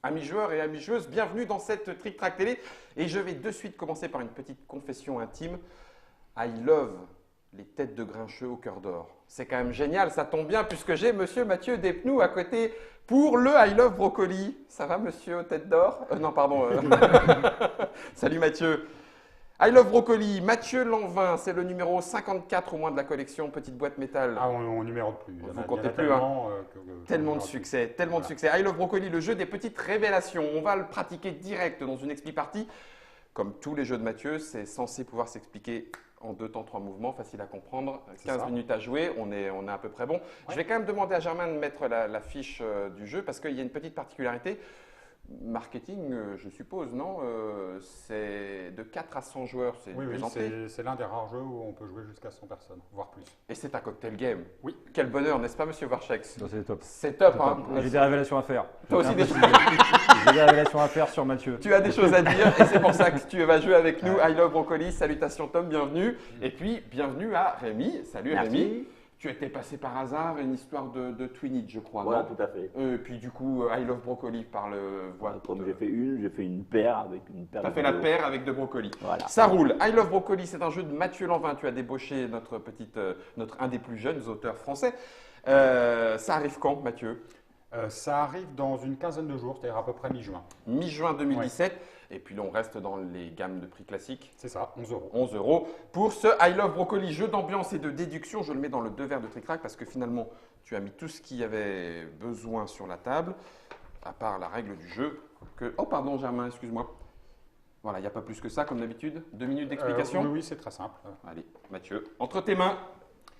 Amis joueurs et amis joueuses, bienvenue dans cette Trick Track Télé. Et je vais de suite commencer par une petite confession intime. I love les têtes de grincheux au cœur d'or. C'est quand même génial, ça tombe bien puisque j'ai monsieur Mathieu Despnous à côté pour le I love brocoli. Ça va monsieur aux têtes d'or Non, pardon. Salut Mathieu. I love brocoli, Mathieu Lanvin, c'est le numéro 54 au moins de la collection, petite boîte métal. Ah, on numérote plus. Vous comptez plus, tellement de succès, tellement de succès. I love brocoli, le jeu des petites révélations. On va le pratiquer direct dans une expli partie. Comme tous les jeux de Mathieu, c'est censé pouvoir s'expliquer en 2 temps, 3 mouvements, facile à comprendre. 15 minutes à jouer, on est à peu près bon. Ouais. Je vais quand même demander à Germain de mettre la fiche du jeu parce qu'il y a une petite particularité. Marketing, je suppose, non c'est de 4 à 100 joueurs, c'est c'est l'un des rares jeux où on peut jouer jusqu'à 100 personnes, voire plus. Et c'est un cocktail game. Oui. Quel bonheur, n'est-ce pas, monsieur Varchex? C'est top. C'est top. Hein. J'ai des révélations à faire. Toi aussi, j'ai des révélations à faire sur Mathieu. Tu as des choses à dire et c'est pour ça que tu vas jouer avec nous. I love brocoli, salutations Tom, bienvenue. Et puis, bienvenue à Rémi. Salut Merci. Rémi. Tu étais passé par hasard, une histoire de Twinage, je crois, voilà, non? tout à fait. Et puis du coup, I love brocoli par le voix. Comme j'ai fait une paire avec une paire. Tu as fait la paire avec de brocoli. Voilà. Ça roule. I love brocoli, c'est un jeu de Mathieu Lanvin. Tu as débauché un des plus jeunes auteurs français. Ça arrive quand, Mathieu? Ça arrive dans une quinzaine de jours, c'est-à-dire à peu près mi-juin. Mi-juin 2017. Ouais. Et puis là, on reste dans les gammes de prix classiques. C'est ça, 11 €. 11 € pour ce I love brocoli, jeu d'ambiance et de déduction. Je le mets dans le 2 verres de Trick Track parce que finalement, tu as mis tout ce qu'il y avait besoin sur la table, à part la règle du jeu. Oh, pardon, Germain, excuse-moi. Voilà, il n'y a pas plus que ça, comme d'habitude. 2 minutes d'explication. Oui, c'est très simple. Allez, Mathieu, entre tes mains,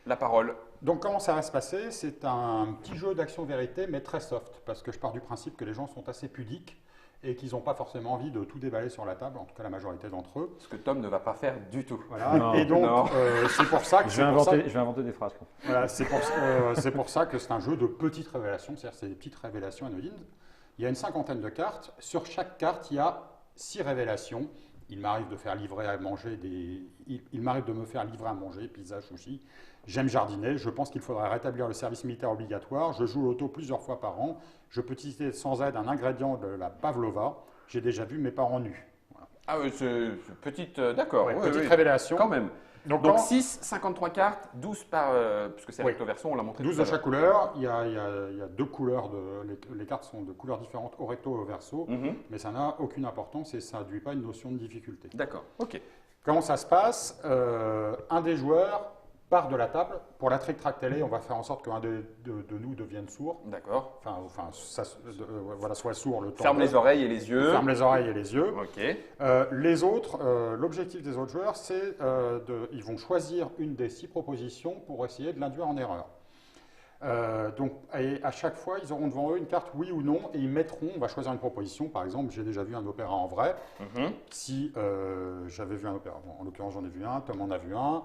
la parole. Donc, comment ça va se passer? C'est un petit jeu d'action-vérité, mais très soft, parce que je pars du principe que les gens sont assez pudiques et qu'ils n'ont pas forcément envie de tout déballer sur la table, en tout cas la majorité d'entre eux. Ce que Tom ne va pas faire du tout. Voilà. Non, et donc, c'est pour ça que je vais inventer des phrases. Voilà, c'est pour ça que c'est un jeu de petites révélations, c'est-à-dire c'est des petites révélations anodines. Il y a une 50aine de cartes. Sur chaque carte, il y a 6 révélations. Il m'arrive de faire livrer à manger il m'arrive de me faire livrer à manger, pizza, sushi. J'aime jardiner. Je pense qu'il faudrait rétablir le service militaire obligatoire. Je joue au loto plusieurs fois par an. Je peux tester sans aide un ingrédient de la pavlova. J'ai déjà vu mes parents nus. Voilà. Ah oui, c'est petite, d'accord. Ouais, petite révélation. Quand même. Donc 6, 53 cartes, 12 par, puisque c'est recto verso, on l'a montré. 12 de chaque couleur. Il y a 2 couleurs, les cartes sont de couleurs différentes au recto et au verso, mais ça n'a aucune importance et ça n'induit pas une notion de difficulté. D'accord, ok. Comment ça se passe? Un des joueurs part de la table. Pour la Trick Track Télé, on va faire en sorte qu'un de nous devienne sourd. D'accord. Voilà, soit sourd le temps. Ferme les oreilles et les yeux. Ferme les oreilles et les yeux. Ok. Les autres, l'objectif des autres joueurs, c'est ils vont choisir une des 6 propositions pour essayer de l'induire en erreur. Donc, à chaque fois, ils auront devant eux une carte oui ou non et ils mettront, on va choisir une proposition. Par exemple, j'ai déjà vu un opéra en vrai. Si j'avais vu un opéra, bon, en l'occurrence, j'en ai vu un, Tom en a vu un.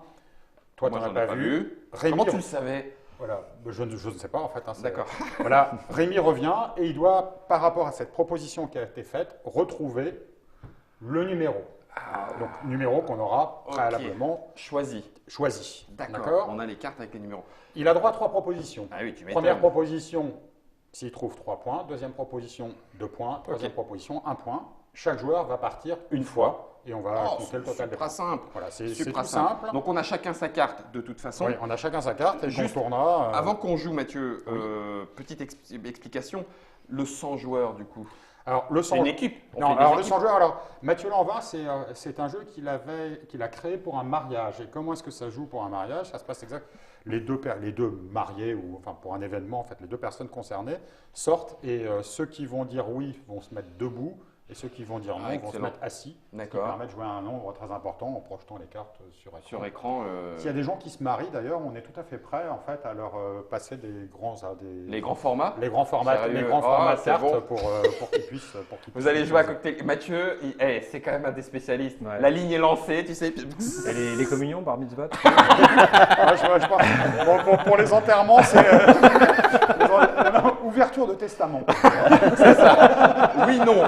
Toi, tu n'en as pas vu. Rémi, comment tu le savais? Voilà, je ne sais pas en fait. Hein, d'accord. Voilà, Rémi revient et il doit, par rapport à cette proposition qui a été faite, retrouver le numéro. Donc, numéro qu'on aura préalablement choisi. D'accord. On a les cartes avec les numéros. Il a droit à 3 propositions. Ah oui, tu m'étonnes. Première proposition, s'il trouve 3 points. Deuxième proposition, 2 points. Troisième proposition, 1 point. Chaque joueur va partir une fois. Et on va compter le total des points. Simple. Voilà, c'est tout simple. Donc on a chacun sa carte de toute façon. Oui, on a chacun sa carte et juste on tournera. Avant qu'on joue, Mathieu, petite explication. Le 100 joueurs du coup. Alors le 100 une équipe. Le 100 joueurs. Alors Mathieu Lanvin, c'est un jeu qu'il a créé pour un mariage. Et comment est-ce que ça joue pour un mariage? Ça se passe exact. Les deux mariés ou enfin pour un événement, en fait, les 2 personnes concernées sortent et ceux qui vont dire oui vont se mettre debout. Et ceux qui vont dire non vont se mettre assis, ce qui permet de jouer à un nombre très important en projetant les cartes sur écran. S'il y a des gens qui se marient d'ailleurs, on est tout à fait prêt en fait à leur passer les grands formats. Les grands formats de cartes pour qu'ils puissent. Vous allez jouer à cocktail. Mathieu, c'est quand même un des spécialistes. Ouais. La ligne est lancée, tu sais. Et les communions par mitzvah. Pour les enterrements, c'est ouverture de testament. C'est ça. Oui, non.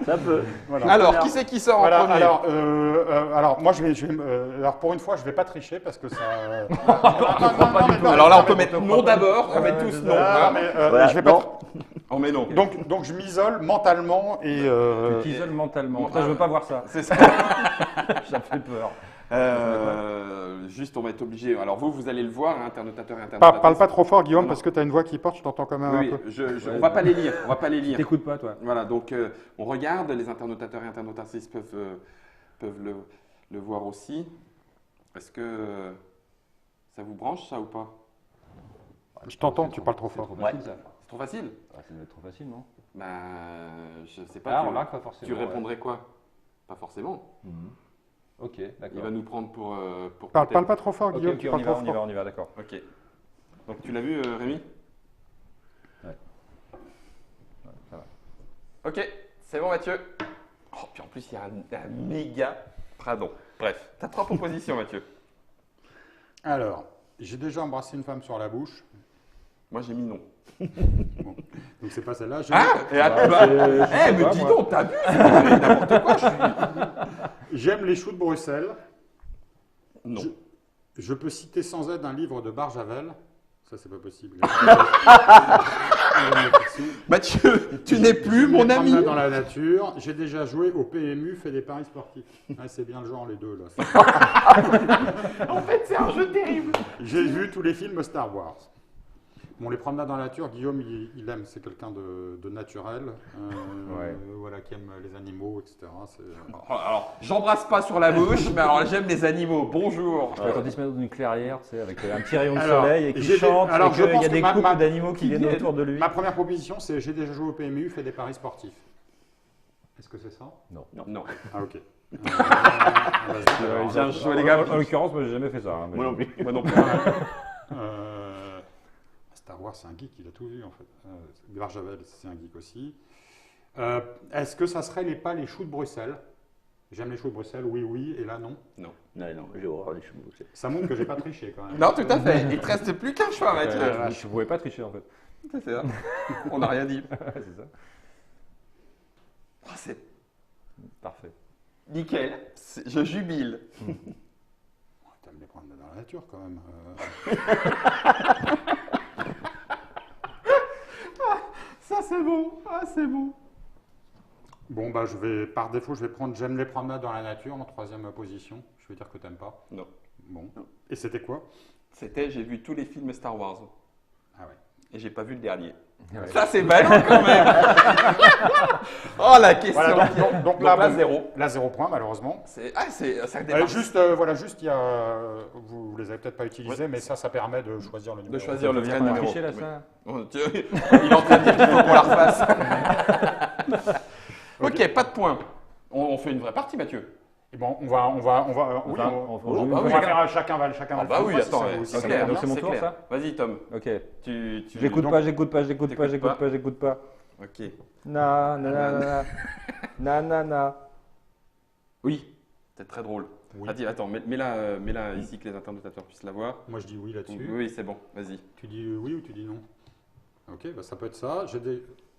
Ça peut. Voilà. Alors, qui c'est qui sort en premier? Alors, moi, alors, pour une fois, je ne vais pas tricher parce que ça. Alors là, on peut mettre non d'abord. On va mettre tous non. Je vais pas. Oh mais non. Donc je m'isole mentalement et... Tu t'isoles mentalement. Après, je veux pas voir ça. C'est ça. Ça me fait peur. Juste, on va être obligé. Alors vous allez le voir, hein, internautateur et internautatrice. Parle pas trop fort, Guillaume, Non. parce que tu as une voix qui porte, je t'entends quand même Oui, un peu. on va pas les lire. On va pas les lire. T'écoutes pas, toi. Voilà, donc on regarde. Les internautateurs et internautatrices peuvent le voir aussi. Est-ce que ça vous branche, ça ou pas? Je t'entends, tu parles trop C'est fort. trop facile, ça. C'est trop facile? Ah, ça doit être trop facile, non? Bah, je sais pas. Ah, tu- remarque, pas forcément. Tu répondrais quoi? Pas forcément. Ouais. Ok, Il d'accord. va nous prendre pour. Parle pas trop fort, Ok, Guillaume, ok, tu on parles y va, trop fort. on y va, d'accord. Ok. Donc tu l'as vu, Rémi? Ouais, ça va. Ok, c'est bon, Mathieu. Oh, puis en plus, il y a un méga. Pardon. Bref, t'as 3 propositions, Mathieu. Alors, j'ai déjà embrassé une femme sur la bouche. Moi, j'ai mis non. Donc c'est pas celle-là. Ah et attends, Bah, je sais mais pas, dis moi. donc, t'as vu? C'est n'importe quoi. J'aime les choux de Bruxelles. Non. Je peux citer sans aide un livre de Barjavel. Ça, c'est pas possible. Mathieu, tu n'es plus mon Les ami. promenades dans la nature. J'ai déjà joué au PMU, fait des paris sportifs. Ouais, c'est bien le genre, les deux, là. En fait, c'est un jeu terrible. J'ai vu tous les films Star Wars. Bon, les promenades dans la nature, Guillaume, il aime, c'est quelqu'un de naturel, Ouais. voilà, qui aime les animaux, etc. C'est- Alors, j'embrasse pas sur la bouche, mais alors j'aime les animaux. Bonjour. Ouais, quand il se met dans une clairière, tu sais, avec un petit rayon de Alors, soleil et qu'il j'ai des- chante, alors, et je qu'il pense y a que des ma- couples ma- d'animaux qui viennent autour de lui. Ma première proposition, c'est j'ai déjà joué au PMU, fait des paris sportifs. Est-ce que c'est ça? Non. Ah, ok. Bien joué, les gars. En l'occurrence, moi, j'ai jamais fait ça. hein, mais- Moi non plus. Moi non plus. Star Wars, c'est un geek, il a tout vu en fait. Barjavel, c'est un geek aussi. Est-ce que ça serait pas les choux de Bruxelles? J'aime les choux de Bruxelles, oui, et là non. Non, j'ai horreur des chevaux. Ça montre que j'ai pas triché quand même. Non, tout à fait. Il te reste plus qu'un choix, Mathieu. Je ne pouvais pas tricher, en fait. C'est ça. On n'a rien dit. C'est ça. Oh, c'est Parfait. nickel. Je jubile. T'aimes les prendre dans la nature quand même. Ça, c'est bon. Ah, c'est bon. Bon, bah, par défaut, je vais prendre j'aime les promenades dans la nature en troisième position. Je vais dire que t'aimes pas. Non. Bon. Et c'était quoi? C'était, j'ai vu tous les films Star Wars. Ah ouais. Et j'ai pas vu le dernier. Ouais. Ça, c'est ballot quand même. Oh, la question. Voilà, donc là, bon, zéro. Là, 0 point, malheureusement. Ça démarre. Juste, il y a, vous les avez peut-être pas utilisés, mais ça permet de choisir le numéro. De choisir le On vrai a numéro. triché, là, Oui. ça Oh, Dieu. Il est en train de dire qu'il faut qu'on la refasse. Ok, pas de points. On fait une vraie partie, Mathieu. Et bon, on va, oui, on joue une on fois. va faire chacun va le Ah faire bah une oui, fois, si attends. ça ouais. vous- si C'est ça clair, vous donc convient. c'est mon c'est tour, clair. ça Vas-y, Tom. Ok. J'écoute donc- J'écoute pas. Ok. Na, na, na, na, na, na, na. Oui, c'est très drôle. Oui. Attends, mets-la ici que les internautateurs puissent la voir. Moi, je dis oui là-dessus. Oui, c'est bon, vas-y. Tu dis oui ou tu dis non? Ok, bah, ça peut être ça.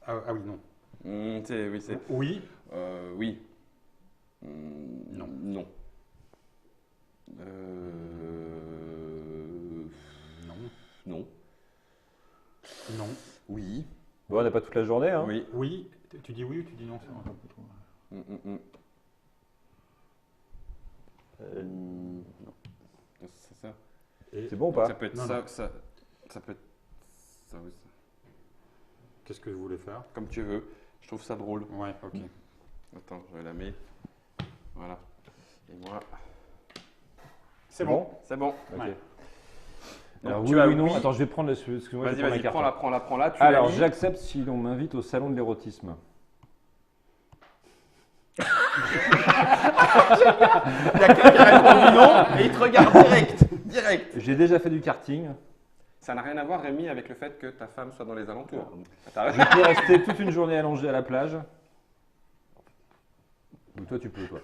Ah oui, non. Oui, c'est. Oui. Oui. Non. Non. Non. Non. Non. Oui. Bon, on n'a pas toute la journée, hein. Oui. Oui. Tu dis oui ou tu dis non? Mm. Non. C'est ça. C'est bon ou Donc, pas ça peut être Non, ça, non. ça peut être ça aussi. Qu'est-ce que vous voulez faire? Comme tu veux. Je trouve ça drôle. Ouais, ok. Attends, je la mets. Voilà. Et moi. C'est bon. C'est bon. Ok. Ouais. Alors, Donc, oui tu as ou non? oui. Attends, je vais prendre excuse-moi, je Vas-y, vais prendre vas-y, la carte. prends-la. Tu Alors, la lis. j'accepte si l'on m'invite au salon de l'érotisme. Il y a quelqu'un qui a répondu non et il te regarde direct. J'ai déjà fait du karting. Ça n'a rien à voir, Rémi, avec le fait que ta femme soit dans les alentours. Je peux rester toute une journée allongée à la plage. Ou toi, tu peux, toi.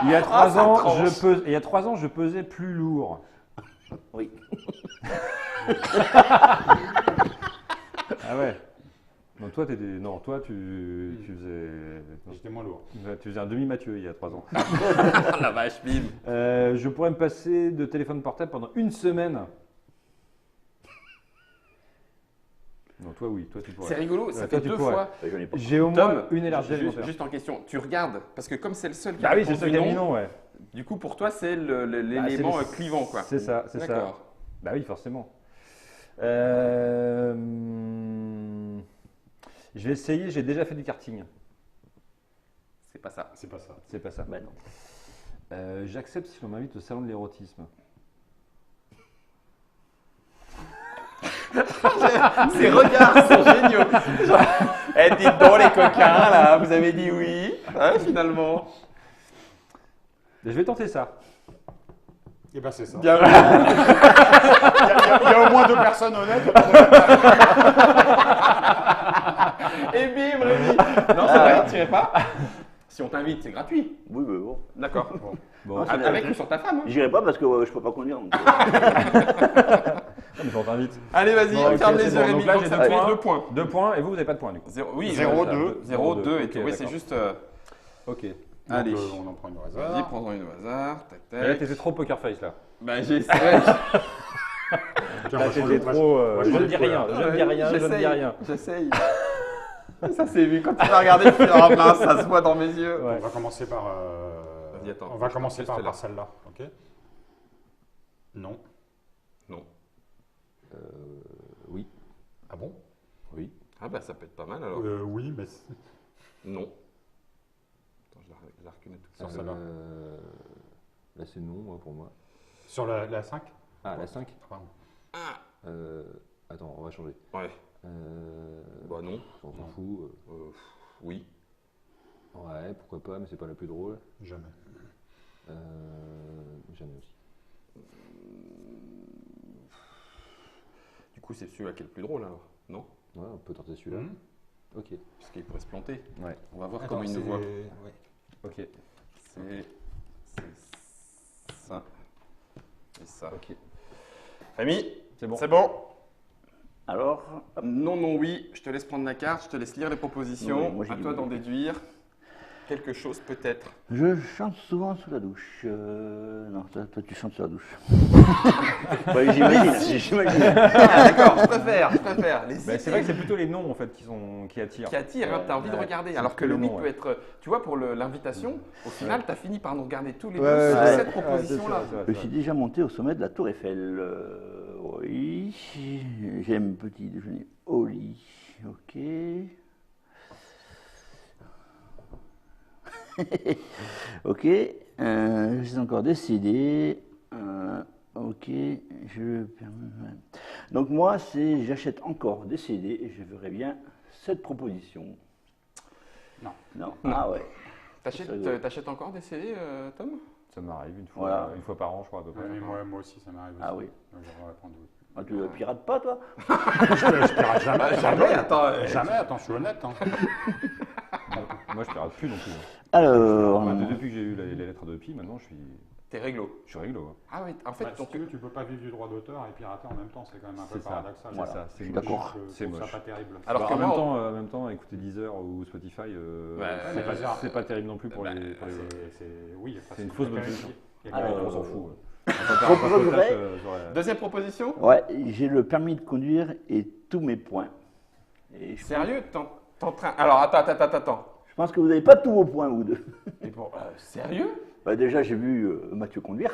Il y a 3 ça ans, tranche. il y a 3 ans, je pesais plus lourd. Oui. Ah ouais. Donc toi, tu faisais... J'étais moins lourd. Tu faisais un demi-Mathieu il y a 3 ans. La vache, bim. Je pourrais me passer de téléphone portable pendant une semaine. Non, toi, oui. Toi, tu pourrais. C'est rigolo, ça toi, fait tu 2 pourrais. fois. J'en ai pas. J'ai au moins Tom, une énergie juste, alimentaire. juste en question, tu regardes, parce que comme c'est le seul qui Bah a oui, c'est ça répondu qui a mis non, non, ouais. du coup pour toi c'est l'élément Bah, c'est clivant quoi. C'est ça, c'est ça. D'accord. Bah oui, forcément. Je vais essayer, j'ai déjà fait du karting. C'est pas ça. C'est pas ça. C'est pas ça. Bah non. J'accepte si l'on m'invite au salon de l'érotisme. Ces regards sont géniaux. Eh, dites donc les coquins là, vous avez dit oui, hein, finalement. Je vais tenter ça. Et ben c'est ça. Bien vu. Il y a au moins 2 personnes honnêtes. Et bim, Rémi. Non, c'est vrai, tu irais pas. Si on t'invite, c'est gratuit. Oui, mais bon. D'accord. Bon, Non, c'est Avec bien. ou sur ta femme. Hein. J'irai pas parce que je peux pas conduire. Donc, mais on t'invite. Allez, vas-y, Bon, ok, ferme les c'est yeux, bon. Rémi. Donc là, Donc j'ai ça deux te fait points. 2 points. 2 points et vous n'avez pas de points du coup. Oui, 0-2. 0-2 et Ok, tout. Oui, c'est d'accord. juste. Ok. Allez. Donc, on en prend une au Vas-y, hasard. prends-en une au hasard. Tac, Mais là, tac. t'étais trop poker face là. Bah, j'essaie. Tiens, Là, moi, je t'étais prends le- trop. moi, Je prends ne le dis feu, rien, là. je ne dis rien, je ne dis rien. J'essaye. Ça c'est vu. Quand tu vas regarder, tu fais oh mince, ça se voit dans mes yeux. Ouais. On va commencer par. Vas-y, attends, on va je commencer teste par celle-là, ok? Non. Non. Oui. Ah bon? Oui. Ah bah ça peut être pas mal alors. Oui, mais Non. Attends, je la recule tout sur celle-là. Là, c'est non moi, pour moi. Sur la 5? Ah, la 5 Pardon. Attends, on va changer. Ouais. Bah non. On s'en fout. Oui. Ouais, pourquoi pas, mais c'est pas la plus drôle. Jamais. Jamais aussi. Du coup c'est celui-là qui est le plus drôle alors. Non. Ouais, on peut tenter celui-là. Mhm. Ok. Parce qu'il pourrait se planter. Ouais. On va voir Attends, comment il nous voit. ouais. Ok. C'est ça. Et ça. Ok. Rémi, C'est bon. c'est bon. alors, Non, non, oui. Je te laisse prendre la carte, je te laisse lire les propositions. Oui, moi, j'ai À dit toi oui. d'en déduire quelque chose peut-être. je chante souvent sous la douche. Non, toi, tu chantes sous la douche. Ouais, j'imagine. Ah, d'accord, je préfère. Les Bah, c'est vrai que c'est plutôt les noms en fait qui attirent. qui attire, hein, tu as envie de Ouais, regarder. c'est Alors que que le le oui nom, peut ouais. être. Tu vois, pour l'invitation, au final, tu as fini par nous regarder tous les deux Ouais, sur ouais, cette ouais, proposition-là. c'est vrai, Je suis déjà monté au sommet de la Tour Eiffel. Oui. J'aime petit déjeuner au lit. Ok. Ok. Je suis encore décidé. Ok. Je. Donc moi, c'est j'achète encore des CD et je verrai bien cette proposition. Non. Non. Ah ouais. T'achètes encore des CD, Tom? Ça m'arrive Voilà. une fois par an, je crois à peu près. Ouais, mais moi aussi, ça m'arrive. Ah aussi. oui. Donc, on va prendre oui. Ah, tu pirates pas, toi? Je pirate jamais. Jamais, attends. Jamais, attends, je suis honnête. Hein. Moi, je pirate plus non plus. Alors. Enfin, depuis que j'ai eu les lettres de Pi, maintenant, je suis réglo. hein. Ah oui, en fait, Bah, si tu veux, tu peux pas vivre du droit d'auteur et pirater en même temps, c'est quand même un peu C'est ça. paradoxal. Voilà. ça, c'est je suis moche. d'accord. C'est Je trouve moche. ça pas terrible. Alors Bah, que moi, en même temps, écouter Deezer ou Spotify, Ouais, c'est pas terrible non plus pour bah, les. Oui, C'est une fausse bonne chose. Il y a quand même- On s'en fout. Proposerais- deuxième proposition? Ouais, j'ai le permis de conduire et tous mes points. Et je Sérieux? T'es en train. Alors, attends. Je pense que vous n'avez pas tous vos points, vous deux. Et bon, sérieux? Bah, déjà, j'ai vu Mathieu conduire.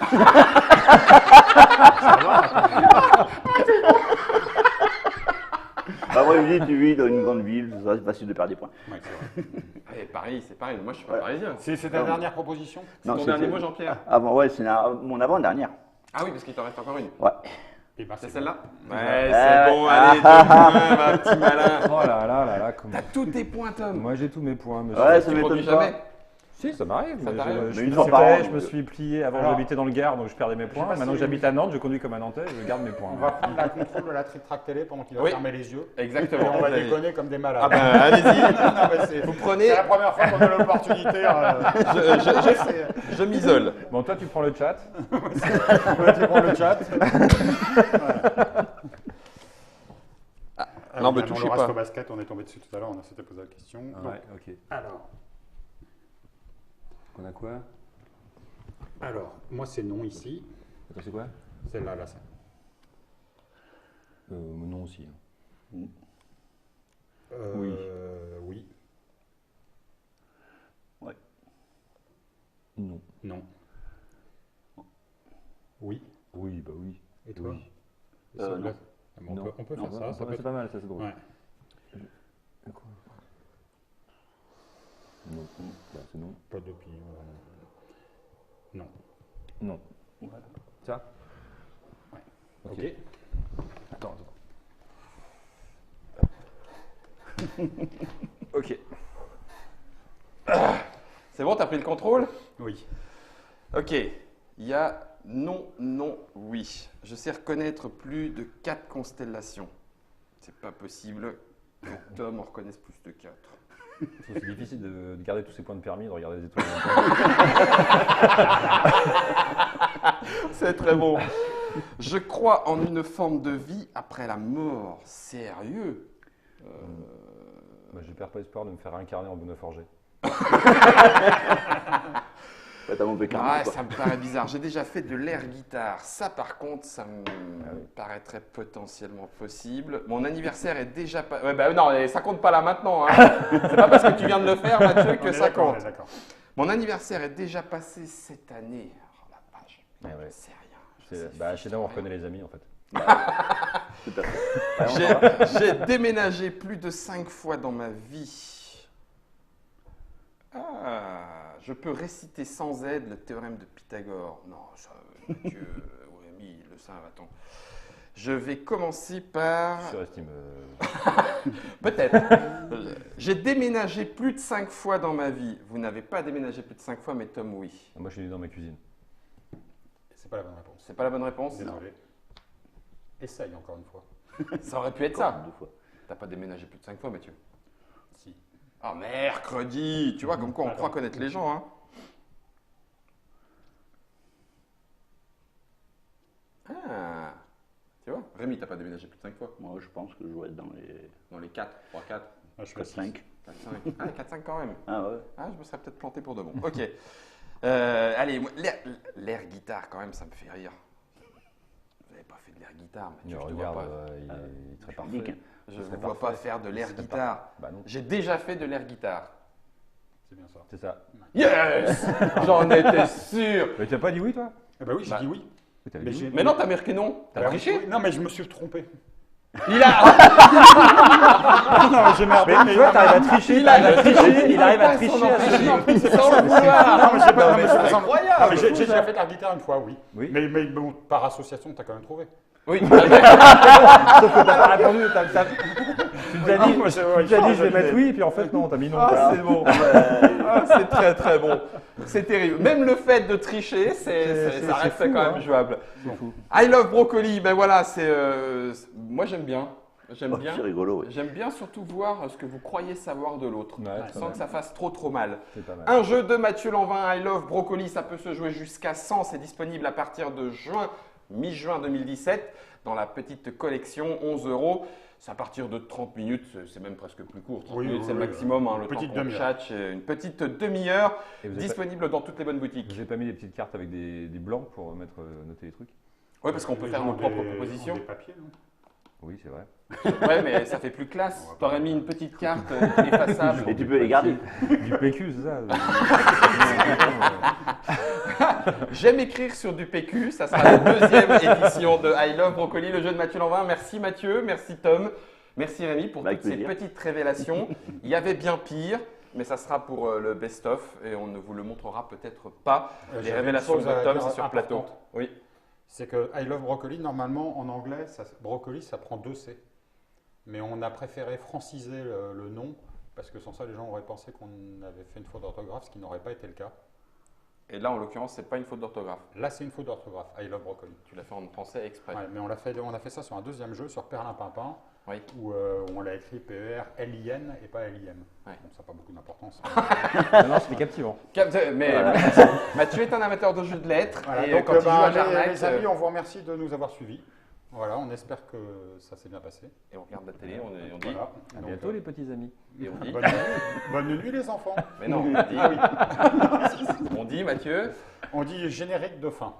Après, je dis, tu vis dans une grande ville, c'est facile de perdre des points. Ouais, c'est vrai. Eh, Paris, c'est pareil. Moi, je suis pas Voilà. parisien. C'est ta dernière proposition? C'est ton c'était- dernier mot, Jean-Pierre? Avant, ouais, c'est mon avant-dernière. Ah oui, parce qu'il t'en reste encore une. Ouais. Et ben, C'est bon. celle-là? Ouais, Ouais, c'est c'est bon, allez, deux points, ma petit malin. Oh là là, comment. T'as tous tes points, Tom. Moi, j'ai tous mes points, monsieur. Ouais, ça Tu m'étonne conduis pas. jamais? Si, ça m'arrive. Ça t'arrive je Mais une me fois suis par fait- an, je me suis plié. Avant, Alors, j'habitais dans le Gard, donc je perdais mes points. pas Maintenant que si- j'habite à Nantes, je conduis comme un Nantais et je garde mes points. On va prendre la contrôle de la trick-track télé pendant qu'il va Oui. fermer les yeux. Et Exactement. on va Vous avez- déconner comme des malades. Ah ben, allez-y. Non, mais c'est Vous prenez. c'est la première fois qu'on a l'opportunité. Je m'isole. Bon, toi, tu prends le chat. Tu prends le chat. Non, mais on touchez le reste pas. au basket, on est tombé dessus tout à l'heure, on s'était posé la question. Donc, Ouais, ok. On a quoi? alors, moi c'est non ici. Attends, c'est quoi? Celle-là, là, ça. Non aussi. Oui. Oui. Ouais. Non. Non. Oui. Oui, bah oui. Et toi? Oui. Et ça, Non. là, on Non. peut Non, faire ça. Ça peut c'est être... pas mal, ça, c'est drôle. Ouais. Non. Bah, c'est non. Pas depuis. Non. Non. Voilà. Ça Ok. Attends. Ok. C'est bon, t'as pris le contrôle? Oui. Ok. Il y a non, non, oui. Je sais reconnaître plus de 4 constellations. C'est pas possible que Tom en reconnaisse plus de 4. C'est difficile de garder tous ces points de permis, de regarder les étoiles. C'est très bon. Je crois en une forme de vie après la mort. Sérieux? Bah, je perds pas espoir de me faire réincarner en bonneau forgé. Ouais, t'as mon pécard. Ah, ça me paraît bizarre. J'ai déjà fait de l'air guitare. Ça, par contre, ça me oui. paraîtrait potentiellement possible. Mon anniversaire est déjà pas. Ouais, bah non, ça compte pas là maintenant. Hein. C'est pas parce que tu viens de le faire, Mathieu, que ça compte. D'accord. Mon anniversaire est déjà passé cette année. Oh la vache. Non, Ouais, ouais. je sais rien. Je sais Bah, chez nous, on rien. reconnaît les amis, en fait. Tout à fait. J'ai déménagé plus de 5 fois dans ma vie. Ah, je peux réciter sans aide le théorème de Pythagore. Non, ça, Mathieu, oui, le sein, attends. Je vais commencer par... Je surestime. Peut-être. J'ai déménagé plus de 5 fois dans ma vie. Vous n'avez pas déménagé plus de 5 fois, mais Tom, oui. Moi, je suis né dans ma cuisine. C'est pas la bonne réponse. C'est pas la bonne réponse? Désolé. Essaye encore une fois. Ça aurait pu être ça. 2 fois. T'as pas déménagé plus de 5 fois, Mathieu? Si. Oh, mercredi! Tu vois, comme quoi on croit connaître les gens, hein. Ah! Tu vois, Rémi, t'as pas déménagé plus de 5 fois? Moi, je pense que je dois être dans les Dans les 4, 3, 4, Ah, je suis à 4-5. 4, 5. Ah, 4, 5 quand même. Ah ouais. Ah, je me serais peut-être planté pour de bon. Ok. Allez, l'air guitare, quand même, ça me fait rire. Vous n'avez pas fait de l'air guitare, Mathieu, je te vois Regarde, pas. il est très public, parfait. hein. Je ne serait vous vois pas parfait. faire de l'air Ce serait guitare. Bah non, J'ai déjà fait de l'air guitare. C'est bien ça. c'est ça. Yes! J'en étais sûr! Mais tu n'as pas dit oui, toi? Eh ben oui, j'ai Bah. dit oui. Mais t'avais Mais dit oui. j'ai- Mais non, t'as marqué non. T'as Bah, triché? oui. Non, mais je me suis trompé. Il a. non, mais j'ai merdé. Mais tu vois, t'arrives à tricher, il arrive à tricher Son à ce empêchement jeu. sans le vouloir. Non, mais j'ai pas. Non, mais c'est incroyable. Non, mais j'ai déjà fait de la guitare une fois, oui. Oui. Mais bon, par association, t'as quand même trouvé. Oui. Sauf que t'as pas répondu. Tu nous as dit, moi, tu nous as dit je vais mettre oui, et puis en fait non, t'as mis non. Ah, c'est bon. Ah, c'est très très bon. C'est terrible. Même le fait de tricher, ça reste fou, quand hein. même jouable. C'est fou. I love brocoli. Ben voilà, moi j'aime bien. J'aime Oh, bien. c'est rigolo, oui. J'aime bien surtout voir ce que vous croyez savoir de l'autre, Ouais, très sans bien. que ça fasse trop mal. C'est pas mal. Un jeu de Mathieu Lanvin, I Love Brocoli, ça peut se jouer jusqu'à 100. C'est disponible à partir de mi-juin 2017, dans la petite collection, 11 €. C'est à partir de 30 minutes, c'est même presque plus court. 30 Oui, minutes, oui, c'est le oui, maximum, hein, le petite temps qu'on demi-heure. tchatche, une petite demi-heure, Et vous avez disponible dans toutes les bonnes boutiques. Vous avez pas mis des petites cartes avec des blancs pour mettre, noter les trucs? Oui, parce qu'on peut Les faire gens nos ont propres des- propositions. ont Des papiers, non Oui, c'est vrai. Ouais, mais ça fait plus classe. On va pas- T'aurais mis une petite carte effaçable. Et tu peux les garder. Du PQ, c'est ça? J'aime écrire sur du PQ, ça sera la deuxième édition de I Love Brocoli, le jeu de Mathieu Lanvin. Merci Mathieu, merci Tom, merci Rémi pour Avec toutes ces plaisir. petites révélations. Il y avait bien pire, mais ça sera pour le best-of et on ne vous le montrera peut-être pas. Les J'avais une révélations de chose à Tom, dire c'est sur plateau. importante. Oui. C'est que I Love Brocoli, normalement, en anglais, brocoli, ça prend 2 C. Mais on a préféré franciser le nom, parce que sans ça, les gens auraient pensé qu'on avait fait une faute d'orthographe, ce qui n'aurait pas été le cas. Et là, en l'occurrence, c'est pas une faute d'orthographe. Là, c'est une faute d'orthographe, I Love Brocoli. Tu l'as fait en français exprès. Ouais, mais on a fait ça sur un deuxième jeu, sur Perlimpinpin, Oui. où on l'a écrit P-E-R-L-I-N et pas L-I-M. Ouais. Bon, ça n'a pas beaucoup d'importance. Non, c'était captivant. Mais Mathieu est un amateur de jeux de lettres Voilà, et donc, quand il joue à Jarnac, les amis, on vous remercie de nous avoir suivis. Voilà, on espère que ça s'est bien passé. et on regarde la télé, on dit. Voilà. À Donc, bientôt, les petits amis. Et on dit. bonne nuit, les enfants. Mais non, on dit. On dit, Mathieu. On dit générique de fin.